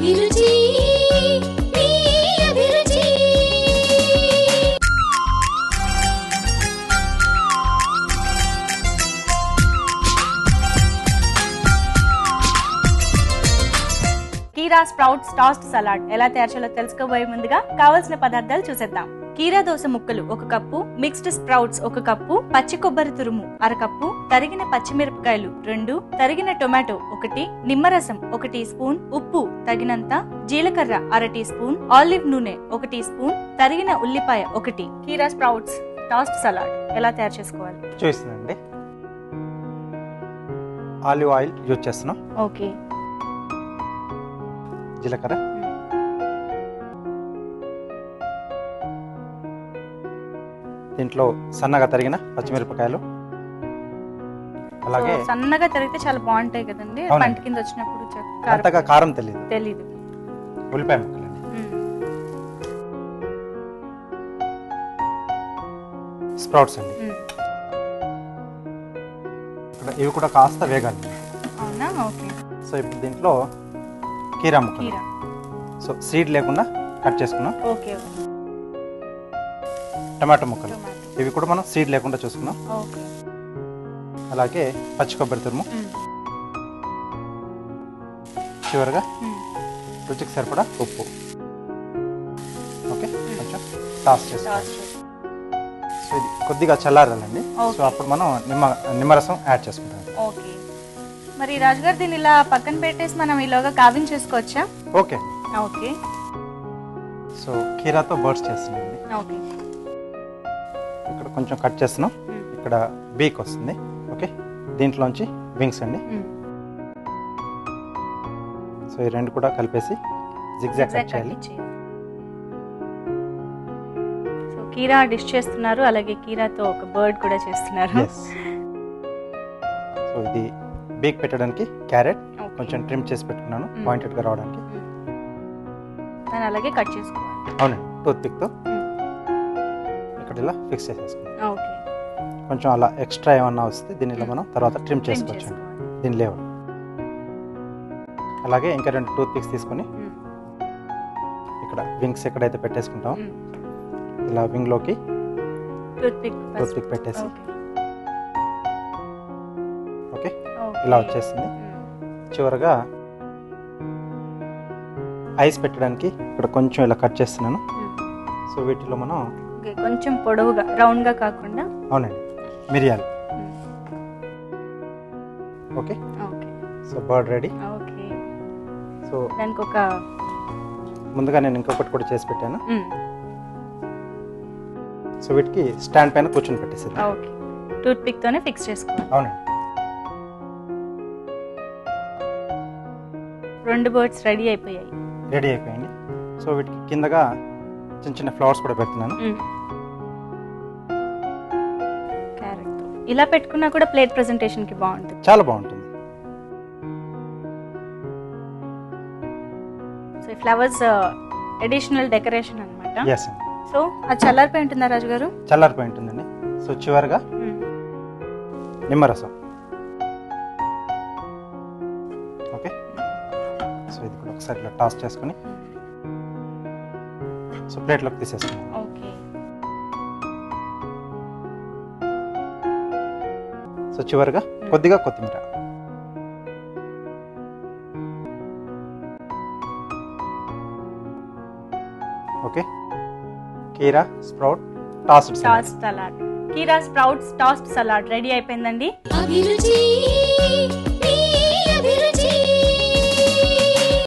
అభిరుచి మీ అభిరుచి. కీరా స్ప్రౌట్స్ టాస్ట్ సలాడ్ ఎలా తయారు చేయాలో తెలుసుకోబోయే ముందుగా కావాల్సిన పదార్థాలు చూసేద్దాం. కీరా దోస ముక్కలు 1 కప్పు, మిక్స్డ్ స్ప్రౌట్స్ 1 కప్పు, పచ్చి కొబ్బరి తురుము 1/2 కప్పు, తరిగిన పచ్చిమిరపకాయలు 2, తరిగిన టొమాటో 1, నిమ్మరసం 1 టీ స్పూన్, ఉప్పు తగినంత, జీలకర్ర 1/2 టీ స్పూన్, ఆలివ్ నూనె 1 టీ స్పూన్, తరిగిన ఉల్లిపాయ 1. కీరా స్ప్రౌట్స్ టాస్ట్ సలాడ్ ఎలా తయారు చేసుకోవాలి చూపిస్తుందండి. ఆలివ్ ఆయిల్ యూజ్ చేస్తున్నాం. ఓకే. జీలకర్ర, దీంట్లో సన్నగా తరిగిన పచ్చిమిరపకాయలు, అలాగే సన్నగా తరిగితే చాలా బాగుంటాయి కదండి, అవునండి. పంట కింద వచ్చినప్పుడు అంతగా కారం తెలీదు. ఉల్లిపాయ ముక్కలండి, స్ప్రౌట్స్ అండి. ఇక్కడ ఇవి కూడా కాస్త వేగాలి. అవునా? ఓకే. సో ఇప్పుడు దీంట్లో కీరా ముక్కలు, సో సీడ్ లేకుండా కట్ చేసుకున్నాం. ఓకే. టమాటో ముక్కలు, ఇవి కూడా మనం సీడ్ లేకుండా చూసుకున్నాం. ఓకే. అలాగే పచ్చి కొబ్బరి తురుము, చివరిగా రుచికి సరిపడా ఉప్పు. ఓకే, కొంచెం టాస్ చేసుకోవాలి. సో ఇది కొద్దిగా చల్లారాలండి. సో అప్పుడు మనం నిమ్మరసం యాడ్ చేసుకుంటాం. ఓకే. మరి రాజుగారు దీన్ని ఇలా పక్కన పెట్టేసి మనం ఇలాగా కావింగ్ చేసుకోవచ్చా? ఓకే. ఓకే. సో కీరాతో బర్డ్స్ చేస్తున్నాం. ఓకే. ఇక్కడ కొంచెం కట్ చేస్తున్నాం. ఇక్కడ బీక్ వస్తుంది. ఓకే, దీంట్లోంచి వింగ్స్ అండి. సో ఈ రెండు కూడా కలిపేసి జిగ్జాగ్ కట్ చేయాలి. సో కీరా డిష్ చేస్తున్నారు, అలాగే కీరాతో ఒక బర్డ్ కూడా చేస్తున్నారు. సో ఇది బీక్ పెట్టడానికి క్యారెట్ కొంచెం ట్రిమ్ చేసి పెట్టుకున్నాను, పాయింటెడ్ గా రావడానికి. దాన్ని అలాగే కట్ చేసుకోవాలి. అవునండి, టూత్ పిక్ తో ఇక్కడ ఇలా ఫిక్స్ చేసేసుకున్నాం. ఓకే. కొంచెం అలా ఎక్స్ట్రా ఏమన్నా వస్తే దీన్ని ఇలా మనం తర్వాత ట్రిమ్ చేసుకోవచ్చు దీని లేవల్. అలాగే ఇంకా 2 టూత్ పిక్స్ తీసుకొని ఇక్కడ వింగ్స్ ఎక్కడైతే పెట్టేసుకుంటాం ఇలా వింగ్ లోకి టూత్ పిక్ పెట్టేసి ఓకే ఇలా వచ్చేసింది. చివరగా ఐస్ పెట్టడానికి ఇక్కడ కొంచెం ఇలా కట్ చేస్తున్నాను. సో వీటిలో మనం కొంచెం పొడవుగా రౌండ్ గా కాకుండా, అవునండి, మిరియాలు. Okay. So bird ready. Okay. So దానికి ఒక ముందుగా నేను ఇంకొకటి కూడా చేసి పెట్టాను. సో వీటికి స్టాండ్ పైన కూర్చొని పెట్టేసి ఓకే టూత్ పిక్ తోనే ఫిక్స్ చేసుకోవాలి. అవునండి. 2 బర్డ్స్ రెడీ అయిపోయాయి. సో వీటికి కిందగా చిన్న చిన్న ఫ్లవర్స్ కూడా పెడుతున్నాను. ఇలా పెట్టుకున్నా కూడా ప్లేట్ ప్రెజెంటేషన్ కి బాగుంటుంది, చాలా బాగుంటుంది. సో ఈ ఫ్లవర్స్ అడిషనల్ డెకరేషన్ అన్నమాట. ఎస్ అండి. సో అది చల్లారిపోయి ఉంటుందా రాజు గారు? చల్లారిపోయి ఉంటుందండి. సో చివరిగా నిమ్మరసం. ఓకే. సో ఇది కూడా ఒకసారి ఇలా టాస్ చేసుకుని సో ప్లేట్లోకి తీసేసుకున్నాం. ఓకే. సో చివరిగా కొద్దిగా కొత్తిమీర. ఓకే. కీరా స్ప్రౌట్ టాస్డ్ సలాడ్. కీరా స్ప్రౌట్స్ టాస్ట్ సలాడ్ రెడీ అయిపోయిందండి. అభిరుచి